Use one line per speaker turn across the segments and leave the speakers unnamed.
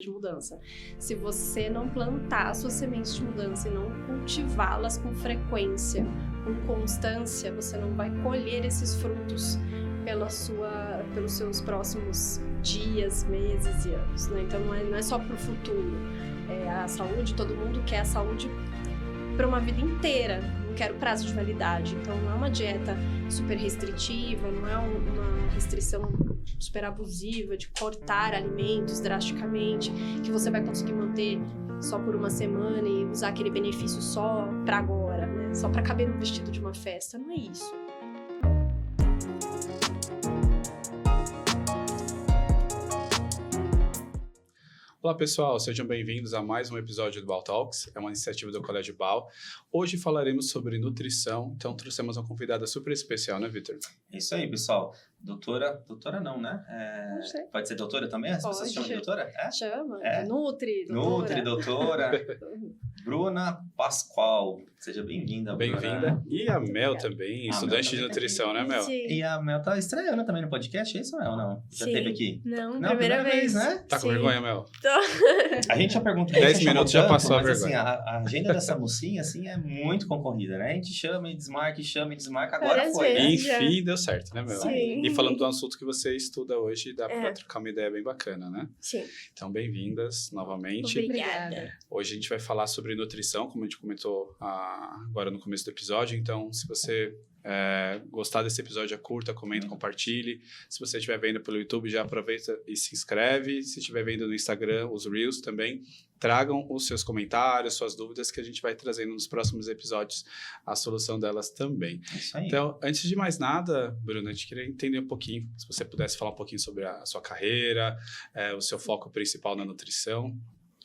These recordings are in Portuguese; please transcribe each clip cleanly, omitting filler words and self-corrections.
de mudança. Se você não plantar as suas sementes de mudança e não cultivá-las com frequência, com constância, você não vai colher esses frutos pelos seus próximos dias, meses e anos, né? Então não é só para o futuro. A saúde, todo mundo quer a saúde para uma vida inteira, não quero prazo de validade. Então não é uma dieta super restritiva, não é uma restrição super abusiva de cortar alimentos drasticamente, que você vai conseguir manter só por uma semana e usar aquele benefício só para agora, né? Só para caber no vestido de uma festa, não é isso.
Olá pessoal, sejam bem-vindos a mais um episódio do BAL Talks, é uma iniciativa do Colégio BAL. Hoje falaremos sobre nutrição, então trouxemos uma convidada super especial, né, Vitor?
É isso aí, pessoal. Doutora não, né?
Não sei.
Pode ser doutora também? As pessoas chamam de doutora?
Chama,
Nutri, doutora. Bruna Pascoal, seja bem-vinda, Bruna.
Bem-vinda. E a Mel também, estudante de nutrição, né, Mel?
Sim.
E a Mel tá estreando também no podcast, é isso ou não? Já
Sim.
teve aqui?
Não,
Primeira vez, né?
Tá com
Sim.
vergonha, Mel?
A gente já perguntou...
10 minutos já passou a
mas,
vergonha.
assim, a agenda dessa mocinha, assim, é muito concorrida, né? A gente chama e desmarca, agora
Várias
foi, né?
vezes.
Enfim, deu certo, né, Mel?
Sim.
E falando do assunto que você estuda hoje, dá pra trocar uma ideia bem bacana, né?
Sim.
Então, bem-vindas novamente.
Obrigada.
Hoje a gente vai falar sobre nutrição, como a gente comentou agora no começo do episódio. Então, se você gostar desse episódio, curta, comenta, compartilhe. Se você estiver vendo pelo YouTube, já aproveita e se inscreve. Se estiver vendo no Instagram, os Reels também, tragam os seus comentários, suas dúvidas, que a gente vai trazendo nos próximos episódios a solução delas também.
Isso aí.
Então, antes de mais nada, Bruna, a gente queria entender um pouquinho, se você pudesse falar um pouquinho sobre a sua carreira, o seu foco principal na nutrição.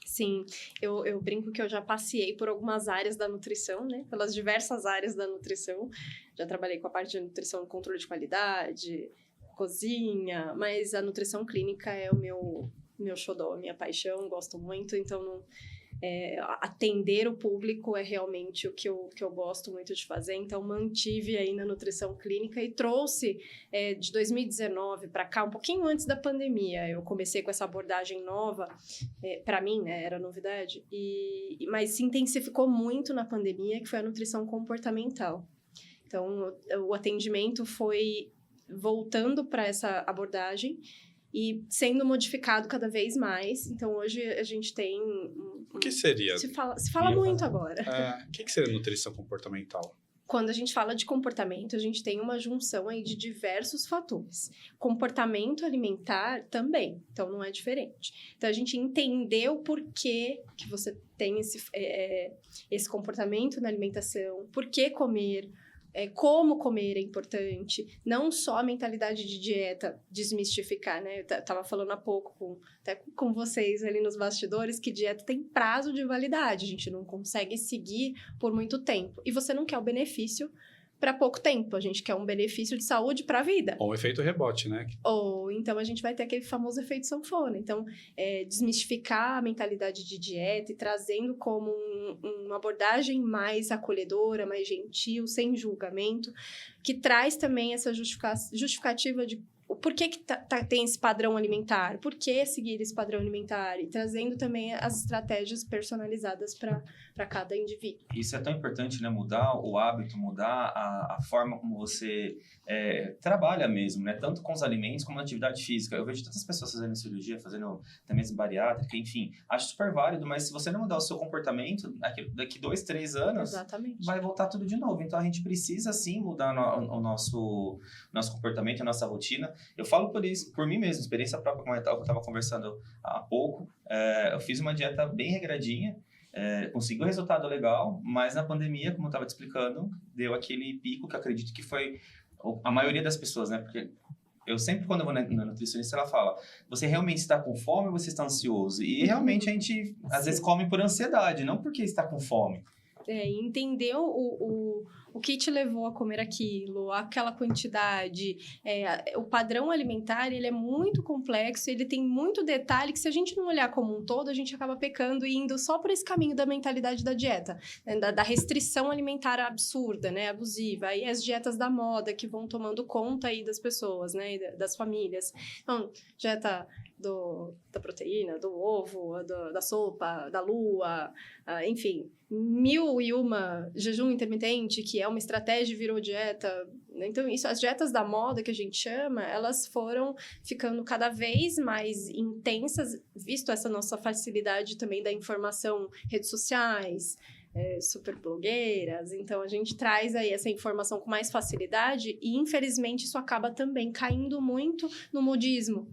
Sim, eu brinco que eu já passei por algumas áreas da nutrição, né? Pelas diversas áreas da nutrição. Já trabalhei com a parte de nutrição, controle de qualidade, cozinha, mas a nutrição clínica é o meu xodó, minha paixão, gosto muito, então atender o público é realmente o que eu gosto muito de fazer, então mantive aí na nutrição clínica e trouxe de 2019 para cá, um pouquinho antes da pandemia, eu comecei com essa abordagem nova, para mim, né, era novidade, mas se intensificou muito na pandemia, que foi a nutrição comportamental. Então, o atendimento foi voltando para essa abordagem e sendo modificado cada vez mais. Então, hoje a gente tem...
O que seria?
Se fala muito agora.
O que seria nutrição comportamental?
Quando a gente fala de comportamento, a gente tem uma junção aí de diversos fatores. Comportamento alimentar também, então não é diferente. Então, a gente entendeu por que você tem esse comportamento na alimentação, por que comer, como comer é importante, não só a mentalidade de dieta, desmistificar, né? Eu tava falando há pouco até com vocês ali nos bastidores que dieta tem prazo de validade, a gente não consegue seguir por muito tempo. E você não quer o benefício para pouco tempo, a gente quer um benefício de saúde para a vida.
Ou um efeito rebote, né?
Ou então a gente vai ter aquele famoso efeito sanfona. Então, desmistificar a mentalidade de dieta e trazendo como uma abordagem mais acolhedora, mais gentil, sem julgamento, que traz também essa justificativa de por que tem esse padrão alimentar, por que seguir esse padrão alimentar e trazendo também as estratégias personalizadas para cada indivíduo.
Isso é tão importante, né? Mudar o hábito, mudar a forma como você trabalha mesmo, né? Tanto com os alimentos como na atividade física. Eu vejo tantas pessoas fazendo cirurgia, fazendo também bariátrica, enfim. Acho super válido, mas se você não mudar o seu comportamento, daqui 2, 3 anos,
exatamente,
vai voltar tudo de novo. Então, a gente precisa, sim, mudar o nosso comportamento, a nossa rotina. Eu falo por mim mesmo, experiência própria, como eu estava conversando há pouco. Eu fiz uma dieta bem regradinha, consegui um resultado legal, mas na pandemia, como eu estava te explicando, deu aquele pico que eu acredito que foi a maioria das pessoas, né? Porque eu sempre, quando eu vou na nutricionista, ela fala, você realmente está com fome ou você está ansioso? E realmente a gente, às vezes, come por ansiedade, não porque está com fome.
Entender o que te levou a comer aquilo, aquela quantidade. O padrão alimentar, ele é muito complexo, ele tem muito detalhe que se a gente não olhar como um todo, a gente acaba pecando e indo só por esse caminho da mentalidade da dieta, né? da restrição alimentar absurda, né? Abusiva. Aí as dietas da moda que vão tomando conta aí das pessoas, né? Das famílias. Então, dieta da proteína, do ovo, da sopa, da lua, enfim, 1001 jejum intermitente, que é uma estratégia e virou dieta. Então, as dietas da moda, que a gente chama, elas foram ficando cada vez mais intensas, visto essa nossa facilidade também da informação, redes sociais, super blogueiras. Então, a gente traz aí essa informação com mais facilidade e, infelizmente, isso acaba também caindo muito no modismo.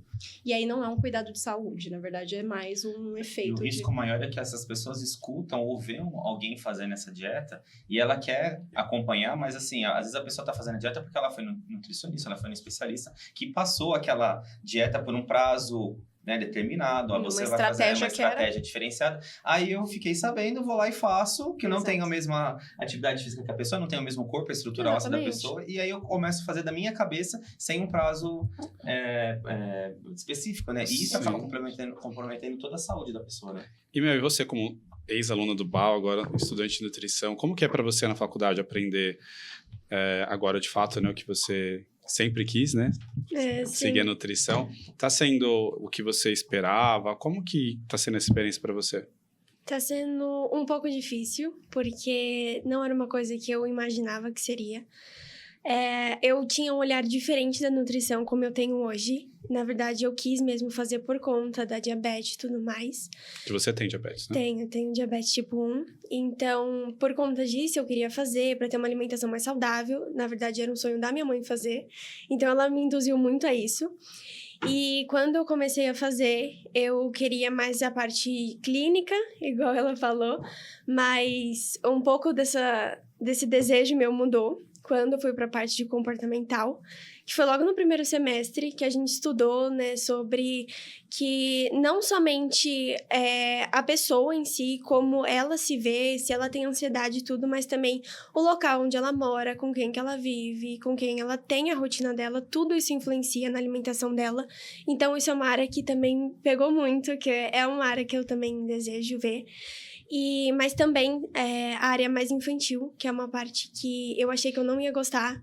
E aí não é um cuidado de saúde, na verdade, é mais um efeito.
E o risco maior é que essas pessoas escutam ou veem alguém fazendo essa dieta e ela quer acompanhar, mas assim, às vezes a pessoa está fazendo a dieta porque ela foi nutricionista, ela foi no especialista, que passou aquela dieta por um prazo, né, determinado, você vai fazer uma estratégia diferenciada. Aí eu fiquei sabendo, vou lá e faço, que não tenho a mesma atividade física que a pessoa, não tenho o mesmo corpo, a estrutura óssea da pessoa, e aí eu começo a fazer da minha cabeça sem um prazo específico, né? E isso acaba comprometendo toda a saúde da pessoa, né?
E você, como ex-aluna do BAU, agora estudante de nutrição, como que é para você na faculdade aprender agora de fato, né, o que você sempre quis, né? Seguir a nutrição. Tá sendo o que você esperava? Como que tá sendo essa experiência para você?
Tá sendo um pouco difícil, porque não era uma coisa que eu imaginava que seria. Eu tinha um olhar diferente da nutrição como eu tenho hoje. Na verdade, eu quis mesmo fazer por conta da diabetes e tudo mais.
Que você tem diabetes, né?
Tenho diabetes tipo 1. Então, por conta disso, eu queria fazer para ter uma alimentação mais saudável. Na verdade, era um sonho da minha mãe fazer. Então, ela me induziu muito a isso. E quando eu comecei a fazer, eu queria mais a parte clínica, igual ela falou. Mas um pouco desse desejo meu mudou quando eu fui para a parte de comportamental, que foi logo no primeiro semestre que a gente estudou, né, sobre que não somente a pessoa em si, como ela se vê, se ela tem ansiedade e tudo, mas também o local onde ela mora, com quem que ela vive, com quem ela tem a rotina dela, tudo isso influencia na alimentação dela. Então, isso é uma área que também pegou muito, que é uma área que eu também desejo ver. Mas também a área mais infantil, que é uma parte que eu achei que eu não ia gostar,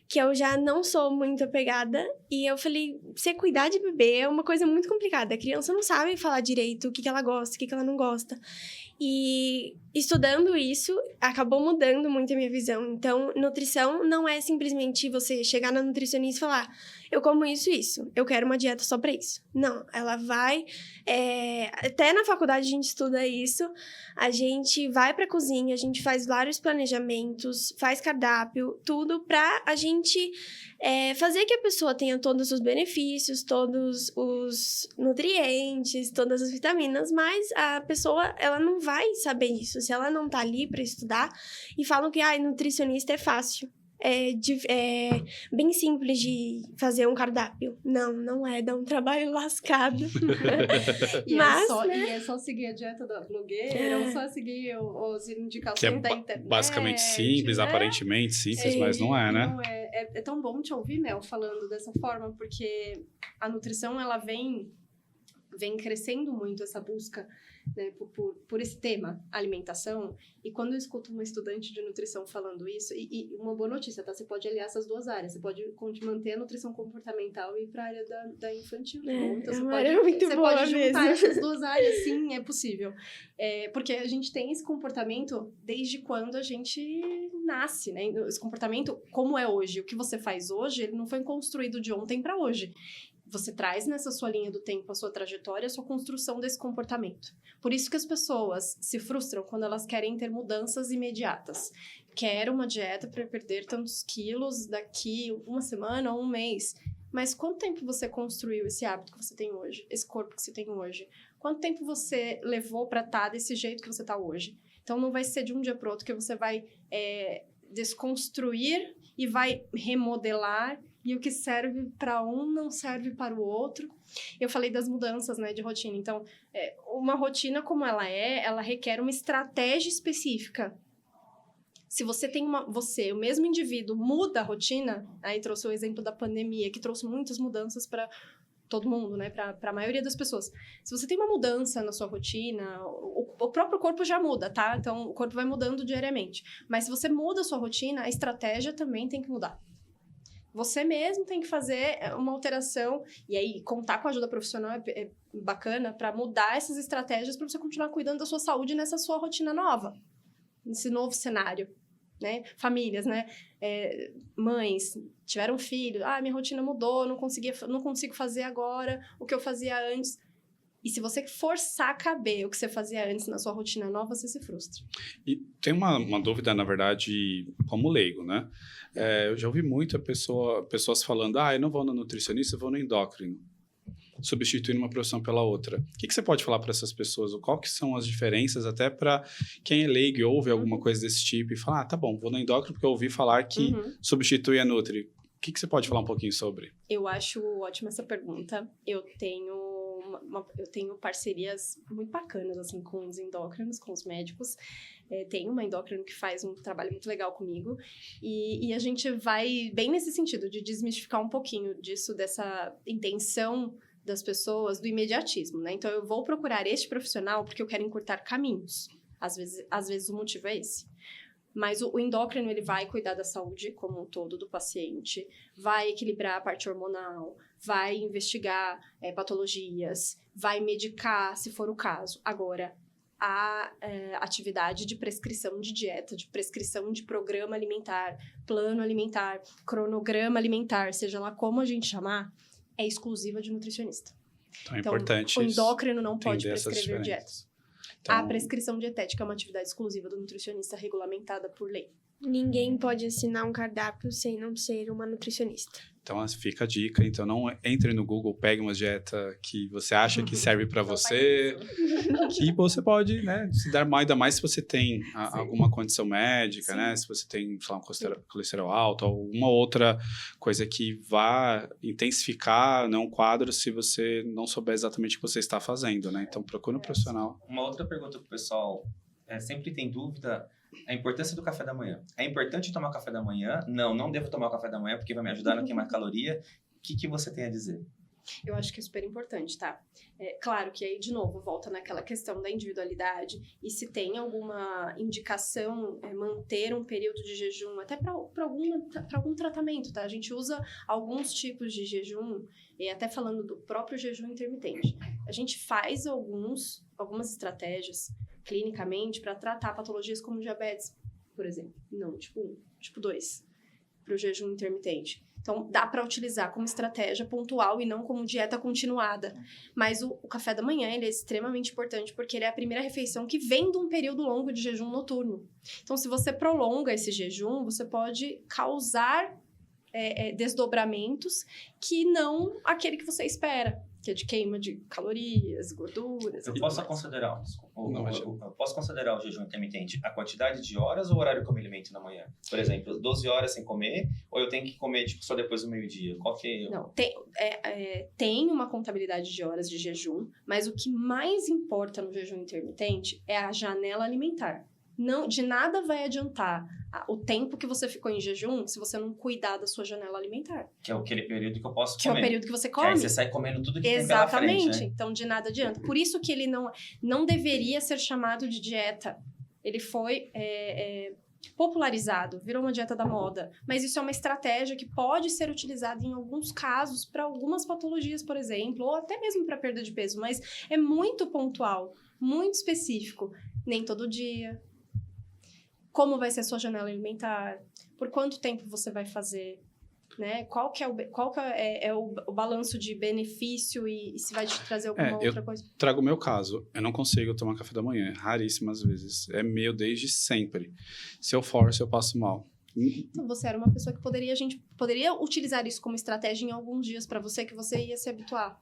que eu já não sou muito apegada. E eu falei, você cuidar de bebê é uma coisa muito complicada. A criança não sabe falar direito o que ela gosta, o que ela não gosta. E estudando isso, acabou mudando muito a minha visão. Então, nutrição não é simplesmente você chegar na nutricionista e falar, eu como isso e isso, eu quero uma dieta só pra isso. Não, ela vai... até na faculdade a gente estuda isso, a gente vai pra cozinha, a gente faz vários planejamentos, faz cardápio, tudo pra a gente fazer que a pessoa tenha todos os benefícios, todos os nutrientes, todas as vitaminas, mas a pessoa, ela não vai saber isso se ela não tá ali pra estudar. E falam que, nutricionista é fácil. É bem simples de fazer um cardápio. Não é, dá um trabalho lascado.
Mas, é só seguir a dieta da blogueira, ou só seguir os indicações da internet.
Basicamente simples, aparentemente simples, mas não é, né?
Não é tão bom te ouvir, Mel, falando dessa forma, porque a nutrição, ela vem crescendo muito, essa busca, né, por esse tema, alimentação. E quando eu escuto uma estudante de nutrição falando isso, e uma boa notícia, tá? Você pode aliar essas duas áreas. Você pode manter a nutrição comportamental e ir para a área da infantil. Então, você pode juntar essas duas áreas, sim, é possível. Porque a gente tem esse comportamento desde quando a gente nasce, né? Esse comportamento, como é hoje, o que você faz hoje, ele não foi construído de ontem para hoje. Você traz nessa sua linha do tempo a sua trajetória, a sua construção desse comportamento. Por isso que as pessoas se frustram quando elas querem ter mudanças imediatas. Quero uma dieta para perder tantos quilos daqui uma semana ou um mês. Mas quanto tempo você construiu esse hábito que você tem hoje? Esse corpo que você tem hoje? Quanto tempo você levou para estar desse jeito que você está hoje? Então, não vai ser de um dia para o outro que você vai desconstruir e vai remodelar. E o que serve para um não serve para o outro. Eu falei das mudanças, né, de rotina. Então, uma rotina como ela requer uma estratégia específica. Se você tem o mesmo indivíduo, muda a rotina, aí trouxe o exemplo da pandemia, que trouxe muitas mudanças para todo mundo, né, para a maioria das pessoas. Se você tem uma mudança na sua rotina, o próprio corpo já muda, tá? Então, o corpo vai mudando diariamente. Mas se você muda a sua rotina, a estratégia também tem que mudar. Você mesmo tem que fazer uma alteração e aí contar com a ajuda profissional é bacana para mudar essas estratégias para você continuar cuidando da sua saúde nessa sua rotina nova, nesse novo cenário, né? Famílias, né? Mães tiveram filho, minha rotina mudou, não consigo fazer agora o que eu fazia antes. E se você forçar a caber o que você fazia antes na sua rotina nova, você se frustra.
E tem uma dúvida, na verdade, como leigo, né? Eu já ouvi muito pessoas falando, eu não vou no nutricionista, eu vou no endócrino, substituindo uma profissão pela outra. O que você pode falar para essas pessoas? Qual que são as diferenças, até para quem é leigo e ouve alguma coisa desse tipo e fala, tá bom, vou no endócrino porque eu ouvi falar que substitui a Nutri. O que você pode falar um pouquinho sobre?
Eu acho ótima essa pergunta. Eu tenho parcerias muito bacanas, assim, com os endócrinos, com os médicos. Tem uma endócrino que faz um trabalho muito legal comigo. E a gente vai bem nesse sentido, de desmistificar um pouquinho disso, dessa intenção das pessoas, do imediatismo, né? Então, eu vou procurar este profissional porque eu quero encurtar caminhos. Às vezes o motivo é esse. Mas o endócrino, ele vai cuidar da saúde como um todo do paciente, vai equilibrar a parte hormonal, vai investigar patologias, vai medicar, se for o caso. Agora, a atividade de prescrição de dieta, de prescrição de programa alimentar, plano alimentar, cronograma alimentar, seja lá como a gente chamar, é exclusiva de nutricionista.
Então, é importante
o endócrino não pode prescrever
dietas.
dietas. Então, a prescrição dietética é uma atividade exclusiva do nutricionista regulamentada por lei.
Ninguém pode assinar um cardápio sem não ser uma nutricionista.
Então, fica a dica. Então, não entre no Google, pegue uma dieta que você acha que serve para você, que você pode, né, se dar mal, ainda mais se você tem alguma condição médica, né, se você tem, sei lá, um colesterol alto, ou alguma outra coisa que vá intensificar, né, um quadro, se você não souber exatamente o que você está fazendo, né. Então, procure um profissional.
Uma outra pergunta que o pessoal sempre tem dúvida: a importância do café da manhã. É importante tomar café da manhã? Não devo tomar o café da manhã porque vai me ajudar a não queimar caloria. O que você tem a dizer?
Eu acho que é super importante, tá? Claro que aí, de novo, volta naquela questão da individualidade e se tem alguma indicação, manter um período de jejum, até para algum tratamento, tá? A gente usa alguns tipos de jejum, e até falando do próprio jejum intermitente. A gente faz algumas estratégias clinicamente para tratar patologias como diabetes, por exemplo. Não, tipo 1, tipo 2, para o jejum intermitente. Então, dá para utilizar como estratégia pontual e não como dieta continuada. Mas o café da manhã, ele é extremamente importante porque ele é a primeira refeição que vem de um período longo de jejum noturno. Então, se você prolonga esse jejum, você pode causar desdobramentos que não aquele que você espera, que é de queima de calorias, gorduras.
Eu posso considerar o jejum intermitente a quantidade de horas ou o horário que eu me alimento na manhã? Por exemplo, 12 horas sem comer, ou eu tenho que comer só depois do meio-dia? Qual que é?
Não, tem uma contabilidade de horas de jejum, mas o que mais importa no jejum intermitente é a janela alimentar. Não, de nada vai adiantar o tempo que você ficou em jejum se você não cuidar da sua janela alimentar.
Que é aquele período que eu posso comer.
Que é o período que você come.
Que aí você sai comendo tudo que tem pela
Exatamente.
frente, né?
Então, de nada adianta. Por isso que ele não deveria ser chamado de dieta. Ele foi popularizado, virou uma dieta da moda. Mas isso é uma estratégia que pode ser utilizada em alguns casos para algumas patologias, por exemplo, ou até mesmo para perda de peso. Mas é muito pontual, muito específico. Nem todo dia. Como vai ser a sua janela alimentar? Por quanto tempo você vai fazer? Né? Qual que é o balanço de benefício e se vai te trazer alguma outra coisa?
Trago o meu caso. Eu não consigo tomar café da manhã, raríssimas vezes. É meu desde sempre. Se eu forço, eu passo mal.
Então, você era uma pessoa que a gente poderia utilizar isso como estratégia em alguns dias para você, que você ia se habituar.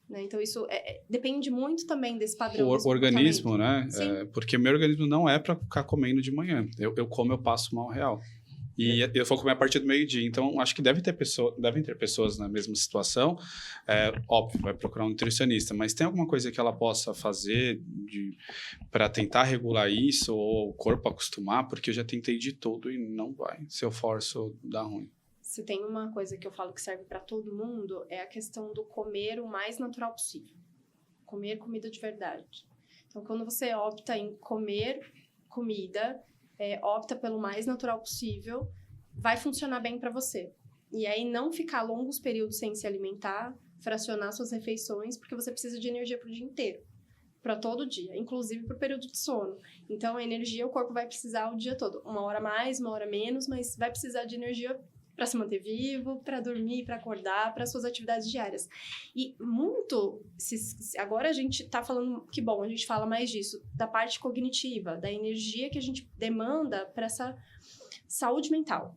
Né? Então, isso depende muito também desse padrão.
O organismo, né?
Porque
o meu organismo não é para ficar comendo de manhã. Eu como, eu passo mal real. E eu vou comer a partir do meio-dia. Então, acho que devem ter pessoas na mesma situação. Óbvio, vai procurar um nutricionista. Mas tem alguma coisa que ela possa fazer para tentar regular isso ou o corpo acostumar? Porque eu já tentei de tudo e não vai. Se eu forço, dá ruim.
Se tem uma coisa que eu falo que serve para todo mundo, é a questão do comer o mais natural possível. Comer comida de verdade. Então, quando você opta em comer comida, opta pelo mais natural possível, vai funcionar bem para você. E aí não ficar longos períodos sem se alimentar, fracionar suas refeições, porque você precisa de energia para o dia inteiro. Para todo dia, inclusive para o período de sono. Então, a energia o corpo vai precisar o dia todo. 1 hora mais, 1 hora menos, mas vai precisar de energia para se manter vivo, para dormir, para acordar, para suas atividades diárias. E agora a gente está falando, que bom, a gente fala mais disso, da parte cognitiva, da energia que a gente demanda para essa saúde mental.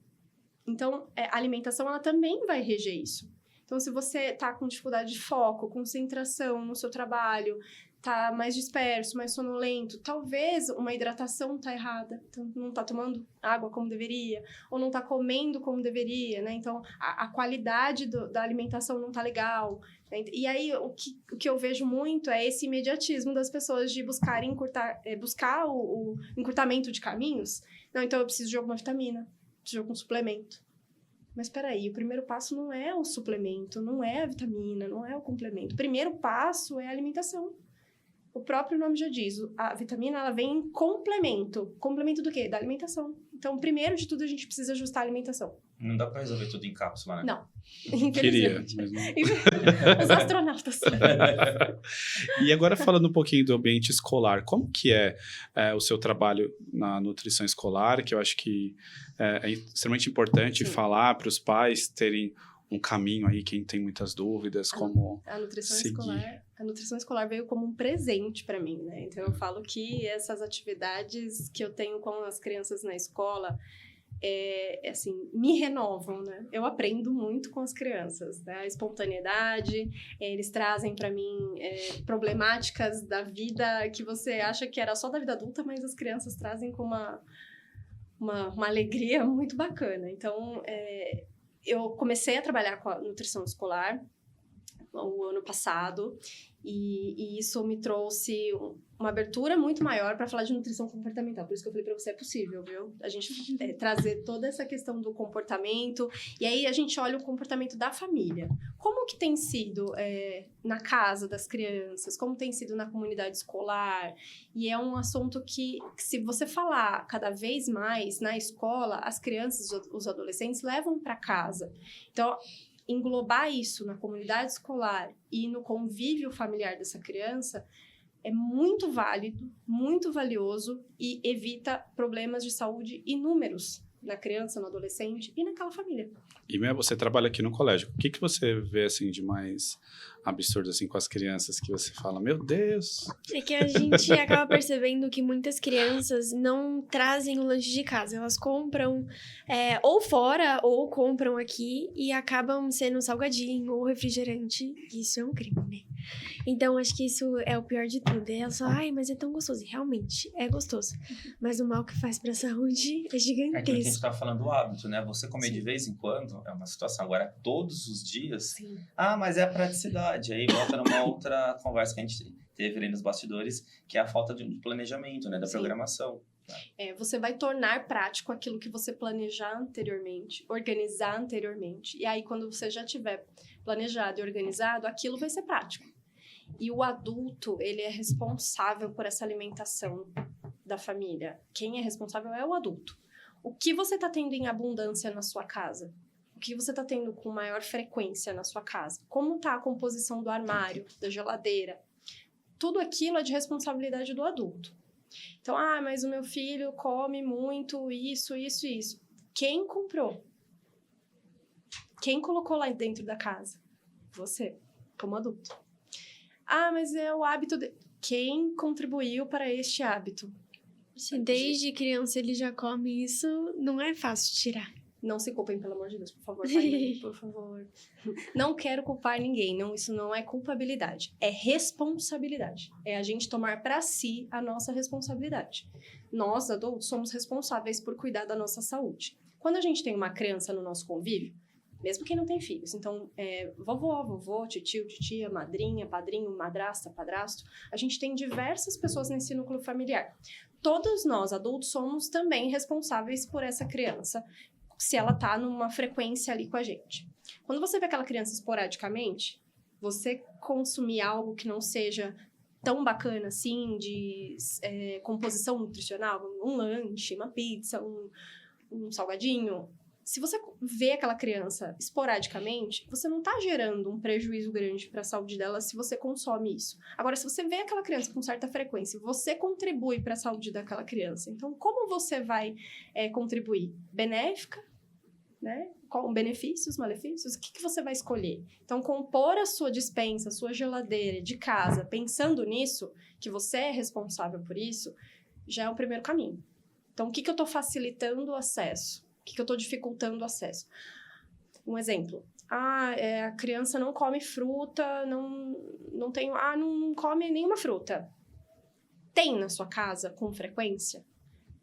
Então, a alimentação, ela também vai reger isso. Então, se você está com dificuldade de foco, concentração no seu trabalho, tá mais disperso, mais sonolento, talvez uma hidratação tá errada, então não tá tomando água como deveria, ou não tá comendo como deveria, né? Então, a qualidade da alimentação não tá legal. Né? E aí, o que eu vejo muito é esse imediatismo das pessoas de buscar o encurtamento de caminhos. Não, então eu preciso de alguma vitamina, preciso de algum suplemento. Mas peraí, o primeiro passo não é o suplemento, não é a vitamina, não é o complemento. O primeiro passo é a alimentação. O próprio nome já diz, a vitamina ela vem em complemento. Complemento do quê? Da alimentação. Então, primeiro de tudo, a gente precisa ajustar a alimentação.
Não dá pra resolver tudo em cápsula, né?
Não.
Queria, mas não.
Os astronautas.
E agora falando um pouquinho do ambiente escolar, como que é o seu trabalho na nutrição escolar, que eu acho que é extremamente importante falar para os pais terem um caminho aí, quem tem muitas dúvidas, como
a nutrição
seguir.
A nutrição escolar veio como um presente para mim, né? Então, eu falo que essas atividades que eu tenho com as crianças na escola, assim, me renovam, né? Eu aprendo muito com as crianças, né? A espontaneidade, eles trazem para mim problemáticas da vida que você acha que era só da vida adulta, mas as crianças trazem com uma alegria muito bacana. Então, eu comecei a trabalhar com a nutrição escolar o ano passado e isso me trouxe uma abertura muito maior para falar de nutrição comportamental. Por isso que eu falei para você, é possível, viu? A gente trazer toda essa questão do comportamento e aí a gente olha o comportamento da família. Como que tem sido na casa das crianças? Como tem sido na comunidade escolar? E é um assunto que se você falar cada vez mais na escola, as crianças, os adolescentes levam para casa. Então, englobar isso na comunidade escolar e no convívio familiar dessa criança é muito válido, muito valioso e evita problemas de saúde inúmeros na criança, no adolescente e naquela família.
E você trabalha aqui no colégio. O que você vê assim de mais absurdo assim com as crianças que você fala, meu Deus?
É que a gente acaba percebendo que muitas crianças não trazem o lanche de casa. Elas compram ou fora ou compram aqui e acabam sendo salgadinho ou refrigerante. Isso é um crime, né? Então, acho que isso é o pior de tudo. Elas falam, ai, mas é tão gostoso. E realmente, é gostoso. Mas o mal que faz pra saúde é
É aquilo que a gente
gigantesco.
tá falando do hábito, né? Você comer de vez em quando é uma situação. Agora, todos os dias...
Sim.
Ah, mas é a praticidade. Aí volta numa outra conversa que a gente teve ali nos bastidores, que é a falta de planejamento, né? Da
Sim.
programação.
Você vai tornar prático aquilo que você planejar anteriormente, organizar anteriormente. E aí, quando você já tiver planejado e organizado, aquilo vai ser prático. E o adulto, ele é responsável por essa alimentação da família. Quem é responsável é o adulto. O que você está tendo em abundância na sua casa? O que você está tendo com maior frequência na sua casa? Como está a composição do armário, da geladeira? Tudo aquilo é de responsabilidade do adulto. Então, mas o meu filho come muito isso. Quem comprou? Quem colocou lá dentro da casa? Você, como adulto. Mas é o hábito de... Quem contribuiu para este hábito?
Se desde criança ele já come isso, não é fácil tirar.
Não se culpem, pelo amor de Deus, por favor, pai e mãe, por favor. Não quero culpar ninguém, isso não é culpabilidade, é responsabilidade. É a gente tomar para si a nossa responsabilidade. Nós, adultos, somos responsáveis por cuidar da nossa saúde. Quando a gente tem uma criança no nosso convívio, mesmo quem não tem filhos, então, vovô, titio, titia, madrinha, padrinho, madrasta, padrasto, a gente tem diversas pessoas nesse núcleo familiar. Todos nós, adultos, somos também responsáveis por essa criança, se ela tá numa frequência ali com a gente. Quando você vê aquela criança esporadicamente, você consumir algo que não seja tão bacana assim, de composição nutricional, um lanche, uma pizza, um salgadinho, Se você vê aquela criança esporadicamente, você não está gerando um prejuízo grande para a saúde dela se você consome isso. Agora, se você vê aquela criança com certa frequência, você contribui para a saúde daquela criança. Então, como você vai contribuir? Benéfica, né? Com benefícios, malefícios? O que você vai escolher? Então, compor a sua despensa, a sua geladeira de casa, pensando nisso, que você é responsável por isso, já é o primeiro caminho. Então, o que eu estou facilitando o acesso? O que eu estou dificultando o acesso? Um exemplo. A criança não come fruta, não come nenhuma fruta. Tem na sua casa com frequência?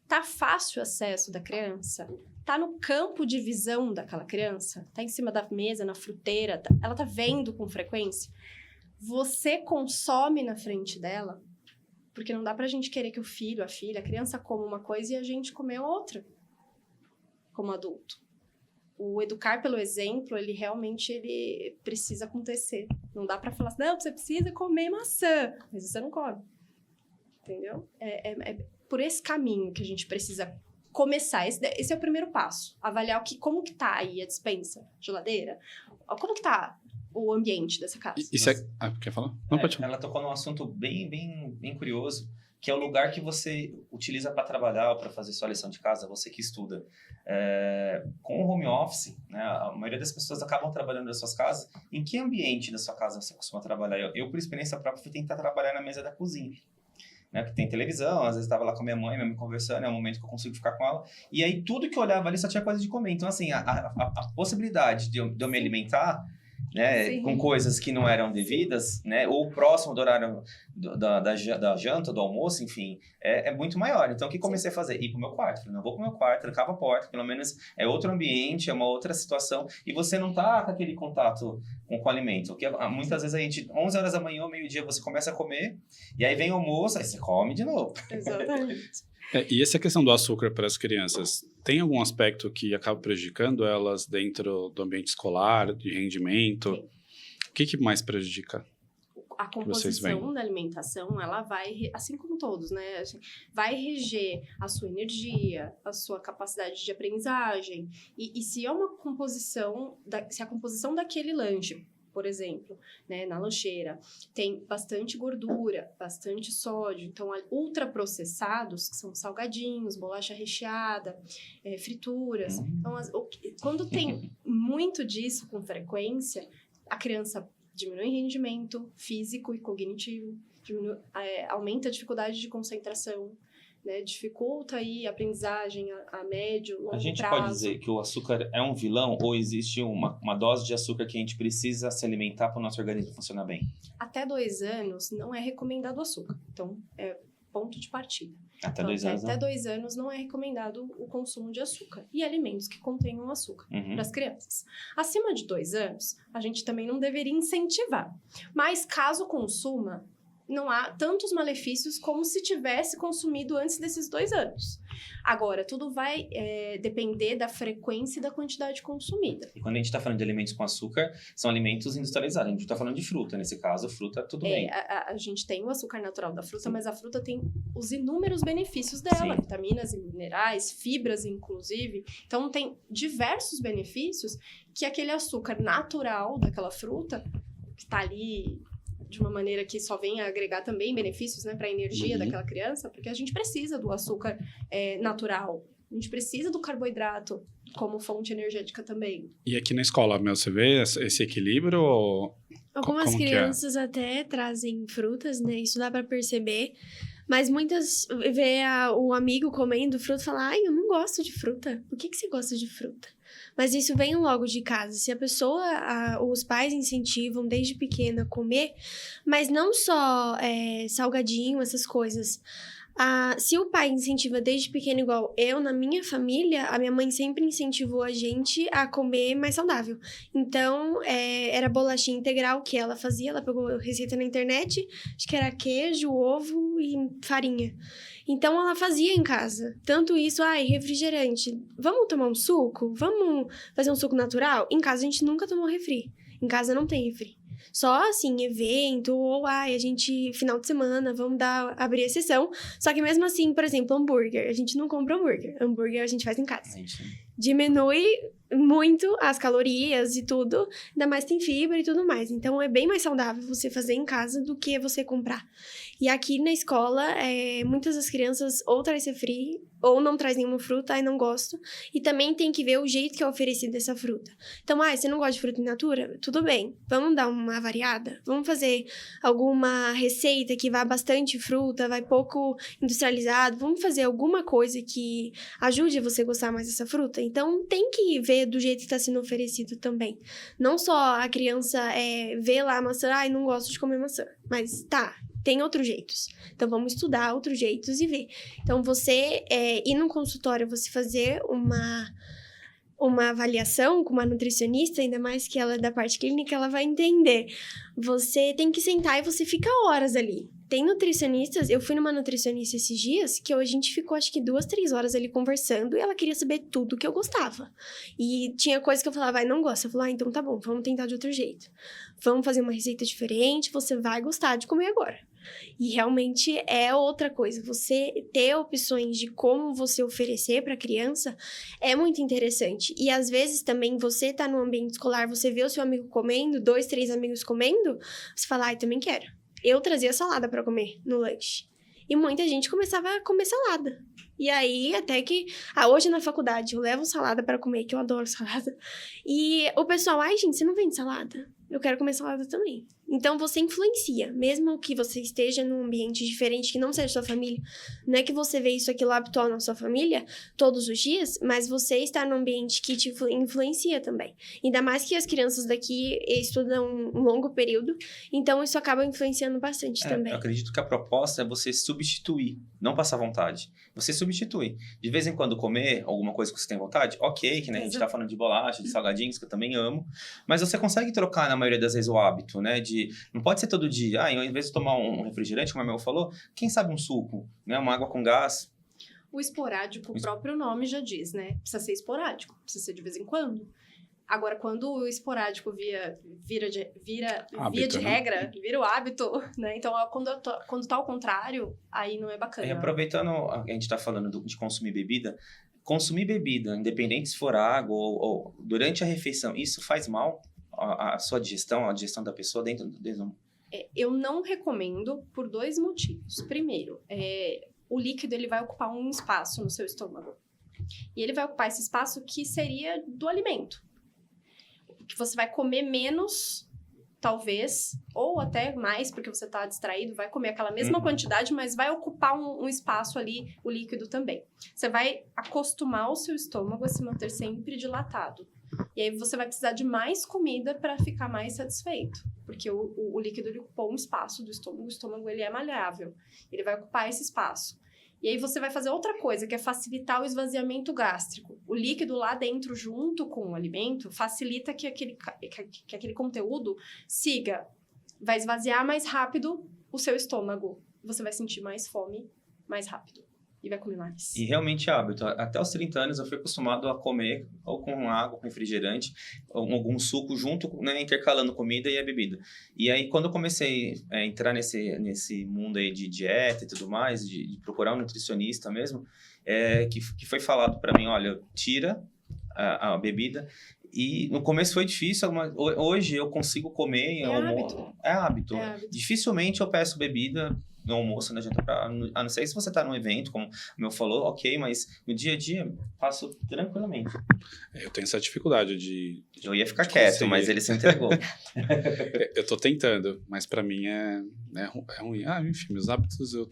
Tá fácil o acesso da criança? Tá no campo de visão daquela criança? Tá em cima da mesa, na fruteira? Ela tá vendo com frequência? Você consome na frente dela? Porque não dá pra gente querer que o filho, a filha, a criança coma uma coisa e a gente comer outra. Como adulto. O educar pelo exemplo, ele realmente precisa acontecer. Não dá pra falar assim, não, você precisa comer maçã, mas você não come. Entendeu? É por esse caminho que a gente precisa começar. Esse é o primeiro passo. Avaliar como que tá aí a despensa, geladeira. Como que tá o ambiente dessa casa.
Quer falar? Não, pode falar.
Ela tocou num assunto bem curioso, que é o lugar que você utiliza para trabalhar ou para fazer sua lição de casa, você que estuda. Com o home office, né, a maioria das pessoas acabam trabalhando nas suas casas. Em que ambiente da sua casa você costuma trabalhar? Eu por experiência própria, fui tentar trabalhar na mesa da cozinha. Né, que tem televisão, às vezes estava lá com a minha mãe conversando, é um momento que eu consigo ficar com ela. E aí tudo que eu olhava ali só tinha coisa de comer. Então, assim, a possibilidade de eu me alimentar, né, com coisas que não eram devidas, né, ou próximo do horário da janta, do almoço, enfim, é muito maior. Então, o que comecei a fazer? Ir pro meu quarto. Falei, não, vou pro meu quarto, trancava a porta, pelo menos é outro ambiente, é uma outra situação, e você não tá com aquele contato com o alimento. Porque muitas vezes a gente, 11 horas da manhã ou meio-dia, você começa a comer, e aí vem o almoço, aí você come de novo.
Exatamente.
E essa questão do açúcar para as crianças, tem algum aspecto que acaba prejudicando elas dentro do ambiente escolar, de rendimento? Sim. O que mais prejudica?
A composição da alimentação, ela vai, assim como todos, né? Vai reger a sua energia, a sua capacidade de aprendizagem. E se é uma composição, se a composição daquele lanche, por exemplo, né, na lancheira, tem bastante gordura, bastante sódio, então ultraprocessados, que são salgadinhos, bolacha recheada, frituras. Então, quando tem muito disso com frequência, a criança diminui o rendimento físico e cognitivo, aumenta a dificuldade de concentração, né, dificulta aí a aprendizagem a médio, longo prazo.
A gente pode dizer que o açúcar é um vilão ou existe uma dose de açúcar que a gente precisa se alimentar para o nosso organismo funcionar bem?
Até 2 anos não é recomendado açúcar. Então, é ponto de partida.
Até 2 anos?
Até 2 anos não é recomendado o consumo de açúcar e alimentos que contenham açúcar para as crianças. Acima de 2 anos, a gente também não deveria incentivar. Mas caso consuma, não há tantos malefícios como se tivesse consumido antes desses 2 anos. Agora, tudo vai depender da frequência e da quantidade consumida.
E quando a gente está falando de alimentos com açúcar, são alimentos industrializados. A gente está falando de fruta. Nesse caso, fruta, tudo bem.
A gente tem o açúcar natural da fruta, mas a fruta tem os inúmeros benefícios dela. Sim. Vitaminas e minerais, fibras, inclusive. Então, tem diversos benefícios que aquele açúcar natural daquela fruta, que está ali de uma maneira que só vem a agregar também benefícios, né, para a energia daquela criança, porque a gente precisa do açúcar natural, a gente precisa do carboidrato como fonte energética também.
E aqui na escola, você vê esse equilíbrio? Ou
algumas crianças até trazem frutas, né, isso dá para perceber, mas muitas vê o amigo comendo fruta e fala, ai, eu não gosto de fruta, por que você gosta de fruta? Mas isso vem logo de casa. Se a pessoa, os pais incentivam desde pequena a comer, mas não só salgadinho, essas coisas. Se o pai incentiva desde pequeno, igual eu, na minha família, a minha mãe sempre incentivou a gente a comer mais saudável. Então, era bolachinha integral que ela fazia, ela pegou receita na internet, acho que era queijo, ovo e farinha. Então, ela fazia em casa. Tanto isso, refrigerante. Vamos tomar um suco? Vamos fazer um suco natural? Em casa, a gente nunca tomou refri. Em casa, não tem refri. Só, assim, evento, ou, a gente, final de semana, vamos abrir exceção. Só que mesmo assim, por exemplo, hambúrguer. A gente não compra hambúrguer. Hambúrguer a gente faz em casa. diminui muito as calorias e tudo, ainda mais tem fibra e tudo mais. Então, é bem mais saudável você fazer em casa do que você comprar. E aqui na escola, muitas das crianças ou trazem free, ou não traz nenhuma fruta, aí não gosto. E também tem que ver o jeito que é oferecido essa fruta. Então, você não gosta de fruta in natura? Tudo bem, vamos dar uma variada? Vamos fazer alguma receita que vá bastante fruta, vai pouco industrializado? Vamos fazer alguma coisa que ajude você a gostar mais dessa fruta? Então, tem que ver do jeito que está sendo oferecido também. Não só a criança vê lá a maçã, não gosto de comer maçã. Mas tem outros jeitos. Então, vamos estudar outros jeitos e ver. Então, você ir num consultório, você fazer uma avaliação com uma nutricionista, ainda mais que ela é da parte clínica, ela vai entender. Você tem que sentar e você fica horas ali. Tem nutricionistas, eu fui numa nutricionista esses dias, que a gente ficou acho que 2, 3 horas ali conversando, e ela queria saber tudo que eu gostava. E tinha coisa que eu falava, não gosto. Eu falava, então tá bom, vamos tentar de outro jeito. Vamos fazer uma receita diferente, você vai gostar de comer agora. E realmente é outra coisa. Você ter opções de como você oferecer para a criança é muito interessante. E às vezes também você tá no ambiente escolar, você vê o seu amigo comendo, 2, 3 amigos comendo, você fala, também quero. Eu trazia salada para comer no lanche. E muita gente começava a comer salada. E aí, até que... hoje na faculdade eu levo salada para comer, que eu adoro salada. E o pessoal, gente, você não vende salada? Eu quero comer salada também. Então, você influencia. Mesmo que você esteja num ambiente diferente, que não seja sua família. Não é que você vê isso aqui lá habitual na sua família, todos os dias, mas você está num ambiente que te influencia também. Ainda mais que as crianças daqui estudam um longo período, então isso acaba influenciando bastante também.
Eu acredito que a proposta é você substituir, não passar vontade. Você substitui. De vez em quando comer alguma coisa que você tem vontade, ok, que né, a gente tá falando de bolacha, de salgadinhos, que eu também amo, mas você consegue trocar, na maioria das vezes, o hábito, né, não pode ser todo dia. Ao invés de tomar um refrigerante, como a minha falou, quem sabe um suco, né, uma água com gás.
O esporádico, o próprio nome já diz, né, precisa ser esporádico, precisa ser de vez em quando. Agora, quando o esporádico via de regra, vira o hábito, né? Então, quando tá ao contrário, aí não é bacana.
E aproveitando, a gente tá falando de consumir bebida, independente se for água ou durante a refeição, isso faz mal à sua digestão, à digestão da pessoa dentro do...
Eu não recomendo por 2 motivos. Primeiro, o líquido ele vai ocupar um espaço no seu estômago. E ele vai ocupar esse espaço que seria do alimento. Que você vai comer menos, talvez, ou até mais, porque você está distraído, vai comer aquela mesma quantidade, mas vai ocupar um espaço ali, o líquido também. Você vai acostumar o seu estômago a se manter sempre dilatado. E aí você vai precisar de mais comida para ficar mais satisfeito, porque o líquido ele ocupou um espaço do estômago, o estômago ele é maleável, ele vai ocupar esse espaço. E aí você vai fazer outra coisa, que é facilitar o esvaziamento gástrico. O líquido lá dentro, junto com o alimento, facilita que aquele conteúdo vai esvaziar mais rápido o seu estômago. Você vai sentir mais fome mais rápido. E vai comer mais.
E realmente é hábito. Até os 30 anos eu fui acostumado a comer ou com água, com refrigerante, ou algum suco junto, né, intercalando comida e a bebida. E aí, quando eu comecei a entrar nesse mundo aí de dieta e tudo mais, de procurar um nutricionista mesmo, que foi falado para mim, olha, tira a bebida. E no começo foi difícil, hoje eu consigo comer... É hábito. Dificilmente eu peço bebida no almoço, na janta, a não ser se você tá num evento, como o meu falou, ok, mas no dia a dia, passo tranquilamente.
Eu tenho essa dificuldade de...
Eu ia ficar quieto, conseguir. Mas ele se entregou.
Eu tô tentando, mas pra mim é ruim. Enfim, meus hábitos eu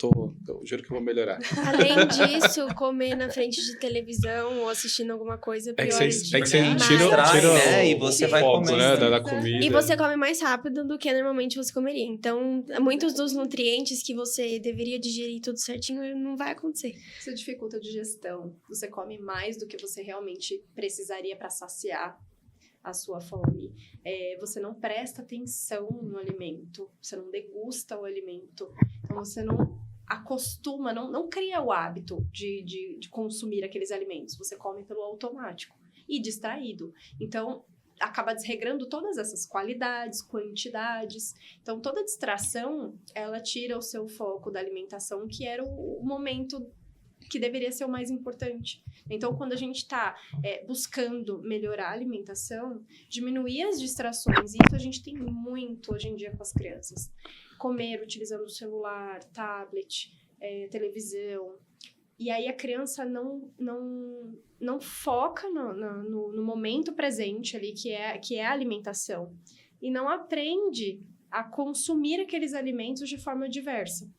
juro que eu vou melhorar.
Além disso, comer na frente de televisão ou assistindo alguma coisa, pior
que você tira
né? E você vai
comer, né, da comida.
E você come mais rápido do que normalmente você comeria. Então, muitos dos nutrientes que você deveria digerir tudo certinho, não vai acontecer.
Isso dificulta a digestão. Você come mais do que você realmente precisaria para saciar a sua fome. Você não presta atenção no alimento. Você não degusta o alimento. Então, você não acostuma, não cria o hábito de consumir aqueles alimentos. Você come pelo automático e distraído. Então, acaba desregrando todas essas qualidades, quantidades. Então, toda distração, ela tira o seu foco da alimentação, que era o momento que deveria ser o mais importante. Então, quando a gente está buscando melhorar a alimentação, diminuir as distrações, isso a gente tem muito hoje em dia com as crianças. Comer utilizando o celular, tablet, televisão. E aí a criança não foca no momento presente ali, que é a alimentação. E não aprende a consumir aqueles alimentos de forma diversa.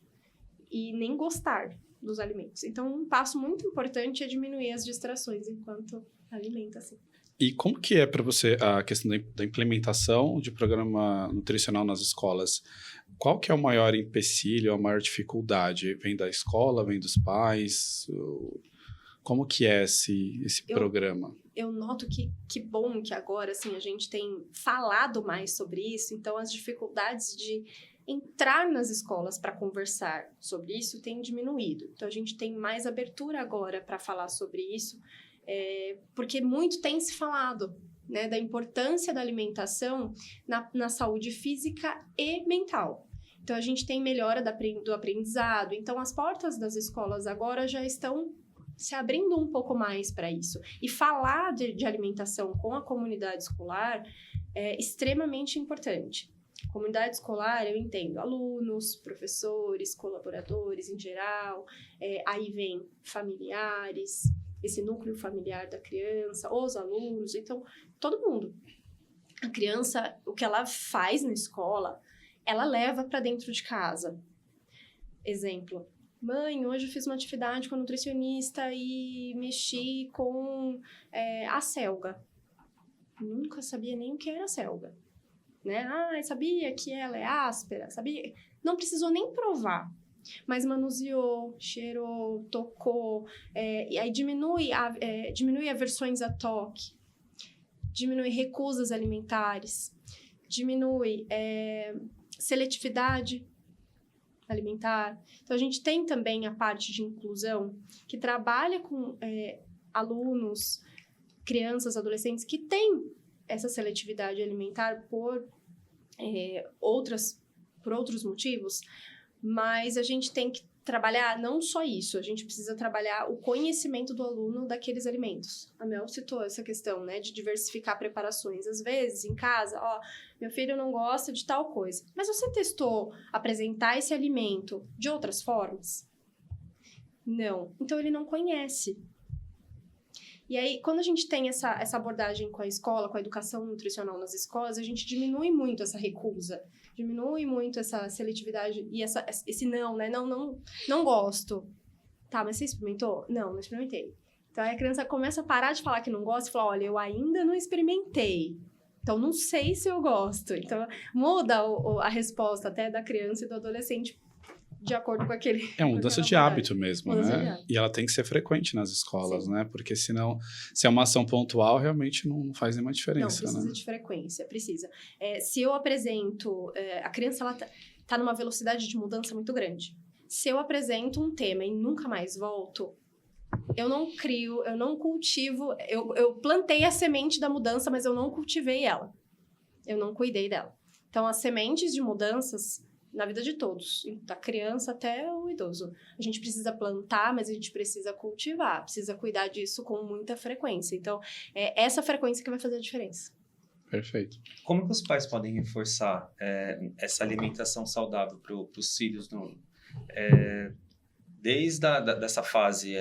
E nem gostar dos alimentos. Então, um passo muito importante é diminuir as distrações enquanto alimenta-se.
E como que é para você a questão da implementação de programa nutricional nas escolas? Qual que é o maior empecilho, a maior dificuldade? Vem da escola, vem dos pais? Como que é esse programa?
Eu noto que bom que agora assim, a gente tem falado mais sobre isso, então as dificuldades de entrar nas escolas para conversar sobre isso tem diminuído. Então, a gente tem mais abertura agora para falar sobre isso, porque muito tem se falado, né, da importância da alimentação na saúde física e mental. Então, a gente tem melhora do aprendizado. Então, as portas das escolas agora já estão se abrindo um pouco mais para isso. E falar de alimentação com a comunidade escolar é extremamente importante. Comunidade escolar, eu entendo, alunos, professores, colaboradores em geral, aí vem familiares, esse núcleo familiar da criança, os alunos, então, todo mundo. A criança, o que ela faz na escola, ela leva para dentro de casa. Exemplo, mãe, hoje eu fiz uma atividade com a nutricionista e mexi com a selga. Nunca sabia nem o que era selga. Né? Sabia que ela é áspera? Sabia? Não precisou nem provar, mas manuseou, cheirou, tocou, e aí diminui aversões a toque, diminui recusas alimentares, diminui seletividade alimentar. Então, a gente tem também a parte de inclusão, que trabalha com alunos, crianças, adolescentes que têm essa seletividade alimentar por outros motivos, mas a gente tem que trabalhar não só isso, a gente precisa trabalhar o conhecimento do aluno daqueles alimentos. A Mel citou essa questão, né, de diversificar preparações. Às vezes, em casa, meu filho não gosta de tal coisa, mas você testou apresentar esse alimento de outras formas? Não. Então, ele não conhece. E aí, quando a gente tem essa abordagem com a escola, com a educação nutricional nas escolas, a gente diminui muito essa recusa, diminui muito essa seletividade e esse não, né? Não gosto. Tá, mas você experimentou? Não experimentei. Então, aí a criança começa a parar de falar que não gosta e fala, olha, eu ainda não experimentei. Então, não sei se eu gosto. Então, muda a resposta até da criança e do adolescente de acordo com aquele...
É uma mudança de hábito mesmo, né? E ela tem que ser frequente nas escolas, né? Porque senão, se é uma ação pontual, realmente não faz nenhuma diferença,
não, precisa de frequência, precisa. Se eu apresento... a criança, ela tá numa velocidade de mudança muito grande. Se eu apresento um tema e nunca mais volto, eu não crio, eu não cultivo... Eu plantei a semente da mudança, mas eu não cultivei ela. Eu não cuidei dela. Então, as sementes de mudanças... na vida de todos, da criança até o idoso. A gente precisa plantar, mas a gente precisa cultivar, precisa cuidar disso com muita frequência. Então, é essa frequência que vai fazer a diferença.
Perfeito.
Como que os pais podem reforçar essa alimentação saudável para os filhos desde dessa fase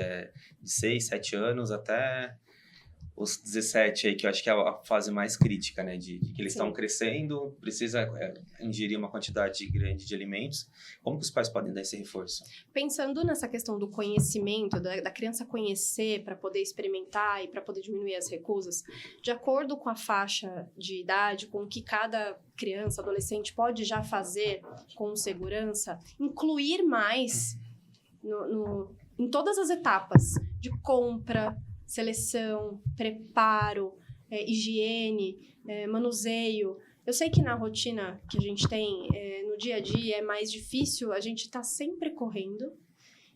de 6, 7 anos até os 17 aí, que eu acho que é a fase mais crítica, né? De que eles estão crescendo, precisa ingerir uma quantidade grande de alimentos. Como que os pais podem dar esse reforço?
Pensando nessa questão do conhecimento, da criança conhecer para poder experimentar e para poder diminuir as recusas, de acordo com a faixa de idade, com o que cada criança, adolescente pode já fazer com segurança, incluir mais em todas as etapas de compra, seleção, preparo, higiene, manuseio. Eu sei que na rotina que a gente tem, no dia a dia, é mais difícil, a gente está sempre correndo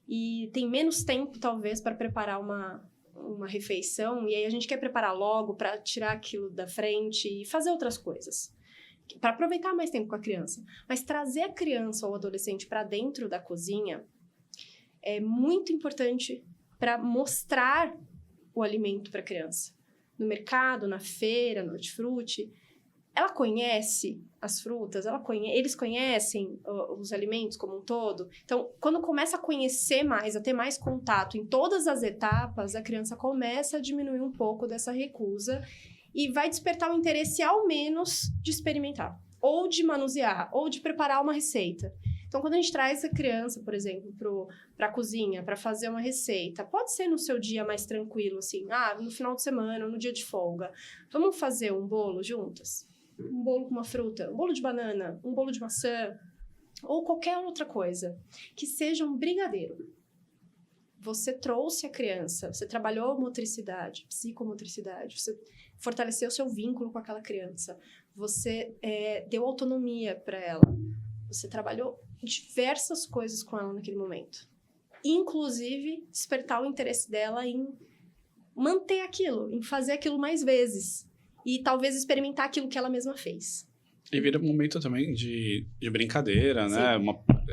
e tem menos tempo, talvez, para preparar uma refeição, e aí a gente quer preparar logo para tirar aquilo da frente e fazer outras coisas, para aproveitar mais tempo com a criança. Mas trazer a criança ou o adolescente para dentro da cozinha é muito importante para mostrar o alimento para a criança. No mercado, na feira, no hortifruti, ela conhece as frutas, eles conhecem os alimentos como um todo. Então, quando começa a conhecer mais, a ter mais contato em todas as etapas, a criança começa a diminuir um pouco dessa recusa e vai despertar o interesse, ao menos, de experimentar, ou de manusear, ou de preparar uma receita. Então, quando a gente traz a criança, por exemplo, para a cozinha, para fazer uma receita, pode ser no seu dia mais tranquilo, assim, no final de semana, ou no dia de folga. Vamos fazer um bolo juntas? Um bolo com uma fruta, um bolo de banana, um bolo de maçã, ou qualquer outra coisa. Que seja um brigadeiro. Você trouxe a criança, você trabalhou motricidade, psicomotricidade, você fortaleceu o seu vínculo com aquela criança, você deu autonomia para ela, você trabalhou diversas coisas com ela naquele momento. Inclusive, despertar o interesse dela em manter aquilo, em fazer aquilo mais vezes. E talvez experimentar aquilo que ela mesma fez.
E vira um momento também de brincadeira,
Sim.
né?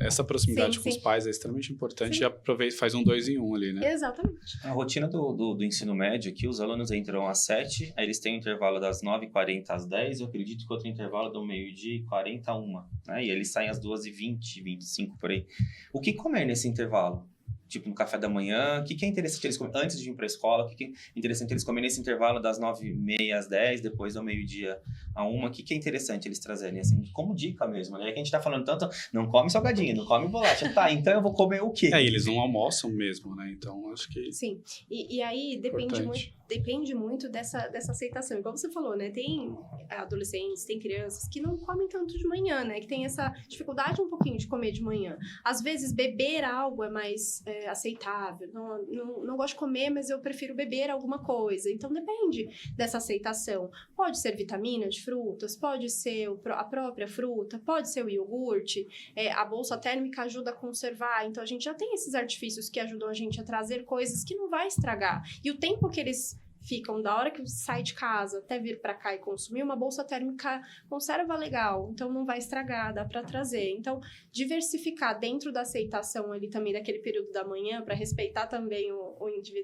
Essa proximidade
Sim,
com
sim.
os pais é extremamente importante.
Sim.
E aproveita, faz um 2 em 1 ali, né?
Exatamente.
A rotina do ensino médio aqui, os alunos entram às 7, aí eles têm um intervalo das 9h40 às 10, eu acredito que outro intervalo do meio-dia e 40 a 1, né? E eles saem às 2h20, 25 por aí. O que comer nesse intervalo? Tipo, no café da manhã, o que é interessante eles comerem antes de ir para a escola? O que é interessante eles comerem nesse intervalo das 9h30 às 10, depois ao meio-dia a 1? O que é interessante eles trazerem, assim, como dica mesmo, né? É que a gente tá falando tanto, não come salgadinho, não come bolacha. Tá, então eu vou comer o quê?
E eles não almoçam mesmo, né? Então, acho que...
Sim. E aí depende muito dessa aceitação. Igual você falou, né? Tem adolescentes, tem crianças que não comem tanto de manhã, né? Que tem essa dificuldade um pouquinho de comer de manhã. Às vezes, beber algo é mais aceitável. Não gosto de comer, mas eu prefiro beber alguma coisa. Então, depende dessa aceitação. Pode ser vitamina de frutas, pode ser a própria fruta, pode ser o iogurte. A bolsa térmica ajuda a conservar. Então, a gente já tem esses artifícios que ajudam a gente a trazer coisas que não vai estragar. E o tempo que eles ficam da hora que sai de casa até vir para cá e consumir, uma bolsa térmica conserva legal, então não vai estragar, dá para trazer. Então, diversificar dentro da aceitação ali também daquele período da manhã, para respeitar também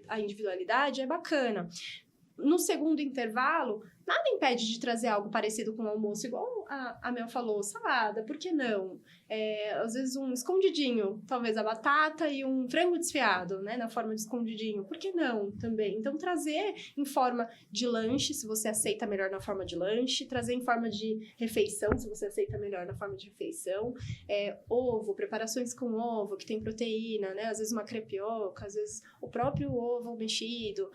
a individualidade, é bacana. No segundo intervalo, nada impede de trazer algo parecido com o almoço, igual a Mel falou, salada, por que não? Às vezes um escondidinho, talvez a batata e um frango desfiado, né, na forma de escondidinho, por que não também? Então, trazer em forma de lanche, se você aceita melhor na forma de lanche, trazer em forma de refeição, se você aceita melhor na forma de refeição, ovo, preparações com ovo, que tem proteína, né, às vezes uma crepioca, às vezes o próprio ovo mexido,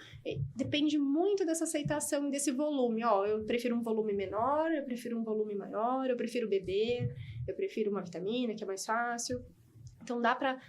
depende muito dessa aceitação e desse volume. Eu prefiro um volume menor, eu prefiro um volume maior, eu prefiro beber, eu prefiro uma vitamina, que é mais fácil. Então, dá para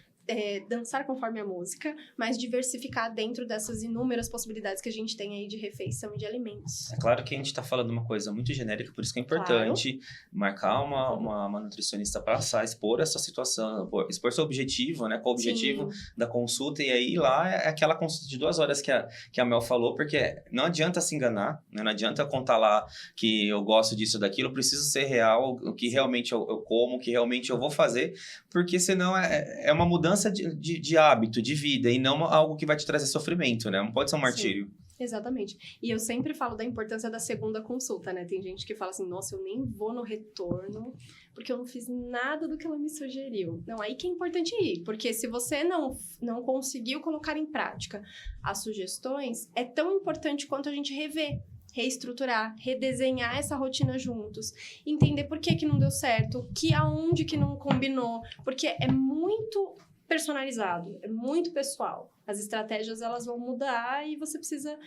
dançar conforme a música, mas diversificar dentro dessas inúmeras possibilidades que a gente tem aí de refeição e de alimentos.
É claro que a gente está falando uma coisa muito genérica, por isso que é importante marcar uma nutricionista para expor essa situação, expor seu objetivo, né? Qual o objetivo da consulta, e aí lá é aquela consulta de 2 horas que a Mel falou, porque não adianta se enganar, né? Não adianta contar lá que eu gosto disso, daquilo, eu preciso ser real, o que realmente eu como, o que realmente eu vou fazer, porque senão é uma mudança de hábito, de vida, e não algo que vai te trazer sofrimento, né? Não pode ser um martírio.
Sim, exatamente. E eu sempre falo da importância da segunda consulta, né? Tem gente que fala assim, nossa, eu nem vou no retorno, porque eu não fiz nada do que ela me sugeriu. Não, aí que é importante ir, porque se você não conseguiu colocar em prática as sugestões, é tão importante quanto a gente reestruturar, redesenhar essa rotina juntos, entender por que não deu certo, aonde que não combinou, porque é muito personalizado, é muito pessoal. As estratégias, elas vão mudar e você precisa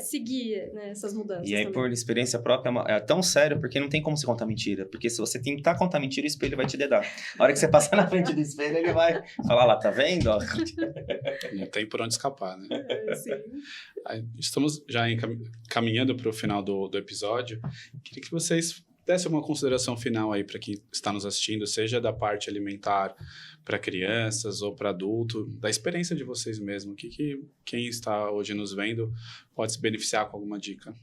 seguir, né, essas mudanças.
E aí,
também.
por experiência própria, é tão sério, porque não tem como você contar mentira. Porque se você tentar contar mentira, o espelho vai te dedar. A hora que você passar na frente do espelho, ele vai falar lá, tá vendo?
Não tem por onde escapar, né?
Sim.
Estamos já caminhando para o final do episódio. Queria que vocês dessem uma consideração final aí para quem está nos assistindo, seja da parte alimentar para crianças ou para adulto, da experiência de vocês mesmos. O que quem está hoje nos vendo pode se beneficiar com alguma dica?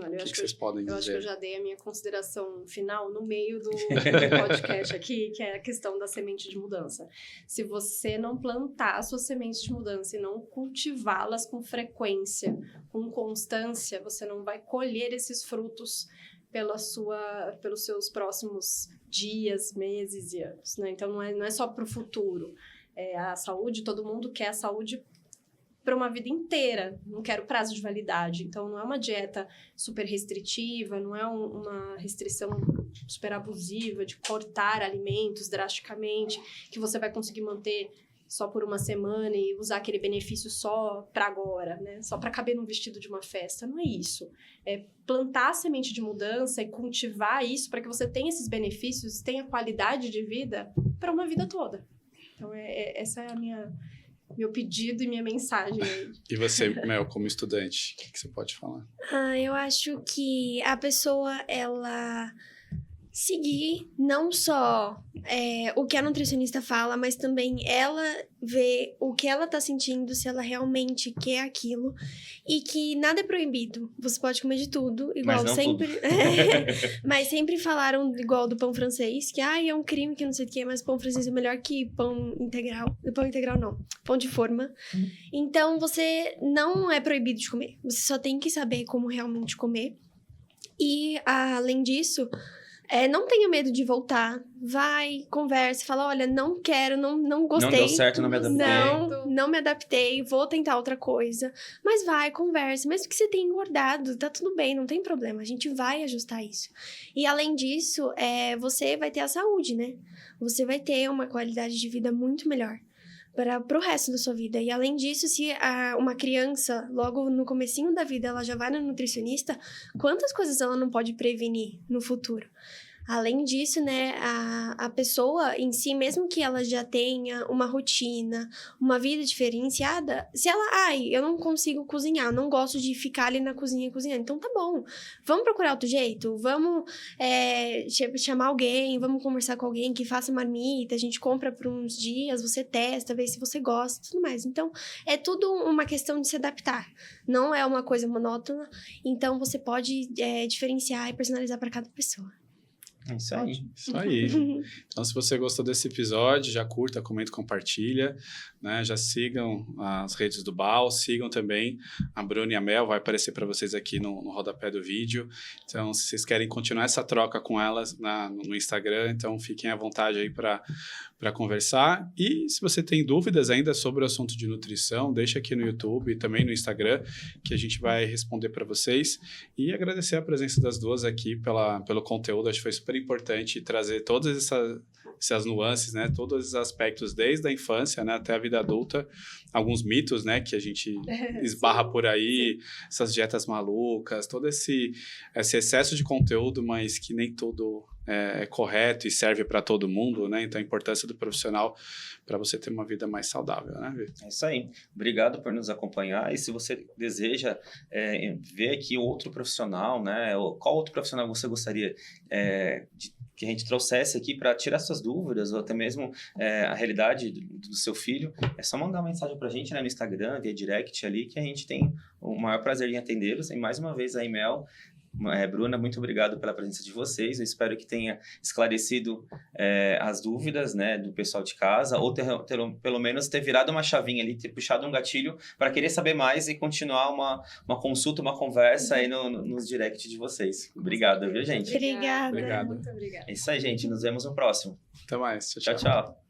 Olha,
O que vocês podem
eu acho que eu
dizer?
já dei a minha consideração final no meio do podcast aqui, que é a questão da semente de mudança. Se você não plantar as suas sementes de mudança e não cultivá-las com frequência, com constância, você não vai colher esses frutos pelos seus próximos dias, meses e anos, né? Então, não é só para o futuro. A saúde, todo mundo quer a saúde para uma vida inteira, não quero prazo de validade. Então, não é uma dieta super restritiva, não é uma restrição super abusiva de cortar alimentos drasticamente, que você vai conseguir manter só por uma semana e usar aquele benefício só para agora, né? Só para caber num vestido de uma festa. Não é isso. É plantar a semente de mudança e cultivar isso para que você tenha esses benefícios, tenha qualidade de vida para uma vida toda. Então, essa é meu pedido e minha mensagem.
E você, Mel, como estudante, o que você pode falar?
Eu acho que a pessoa, ela seguir não só o que a nutricionista fala, mas também ela ver o que ela tá sentindo, se ela realmente quer aquilo, e que nada é proibido. Você pode comer de tudo, igual
Mas não
sempre.
tudo.
Mas sempre falaram igual do pão francês, que é um crime que não sei o que, mas pão francês é melhor que pão integral. Pão integral não, pão de forma. Então você não é proibido de comer. Você só tem que saber como realmente comer. E além disso, não tenha medo de voltar. Vai, conversa, fala, olha, não quero, não gostei.
Não deu certo, não me adaptei.
Não me adaptei, vou tentar outra coisa. Mas vai, conversa. Mesmo que você tenha engordado, tá tudo bem, não tem problema. A gente vai ajustar isso. E além disso, você vai ter a saúde, né? Você vai ter uma qualidade de vida muito melhor para o resto da sua vida. E além disso, se uma criança, logo no comecinho da vida, ela já vai no nutricionista, quantas coisas ela não pode prevenir no futuro? Além disso, né, a pessoa em si, mesmo que ela já tenha uma rotina, uma vida diferenciada, se ela, eu não consigo cozinhar, não gosto de ficar ali na cozinha cozinhando, então tá bom, vamos procurar outro jeito, vamos chamar alguém, vamos conversar com alguém que faça marmita, a gente compra por uns dias, você testa, vê se você gosta, tudo mais. Então, é tudo uma questão de se adaptar, não é uma coisa monótona, então você pode diferenciar e personalizar para cada pessoa.
É isso aí.
Isso aí. Então, se você gostou desse episódio, já curta, comenta, compartilha, né? Já sigam as redes do BAL, sigam também a Bruna e a Mel, vai aparecer para vocês aqui no rodapé do vídeo. Então, se vocês querem continuar essa troca com elas no Instagram, então fiquem à vontade aí para conversar. E se você tem dúvidas ainda sobre o assunto de nutrição, deixa aqui no YouTube e também no Instagram, que a gente vai responder para vocês. E agradecer a presença das duas aqui pelo conteúdo, acho que foi super importante trazer todas essas nuances, né? Todos os aspectos, desde a infância, né, até a vida adulta, alguns mitos, né, que a gente esbarra por aí, essas dietas malucas, todo esse excesso de conteúdo, mas que nem tudo é correto e serve para todo mundo, né? Então, a importância do profissional para você ter uma vida mais saudável, né, Vitor? É
isso aí. Obrigado por nos acompanhar. E se você deseja ver aqui outro profissional, né? Qual outro profissional você gostaria que a gente trouxesse aqui para tirar suas dúvidas ou até mesmo a realidade do seu filho, é só mandar uma mensagem para a gente, né, no Instagram, via direct ali, que a gente tem o maior prazer em atendê-los. E mais uma vez, aí, Mel, Bruna, muito obrigado pela presença de vocês. Eu espero que tenha esclarecido as dúvidas, né, do pessoal de casa, ou pelo menos ter virado uma chavinha ali, ter puxado um gatilho para querer saber mais e continuar uma consulta, uma conversa aí nos direct de vocês. Obrigado, viu, gente?
Obrigada.
Obrigado.
Muito obrigada.
É isso aí, gente. Nos vemos no próximo.
Até mais.
Tchau, tchau.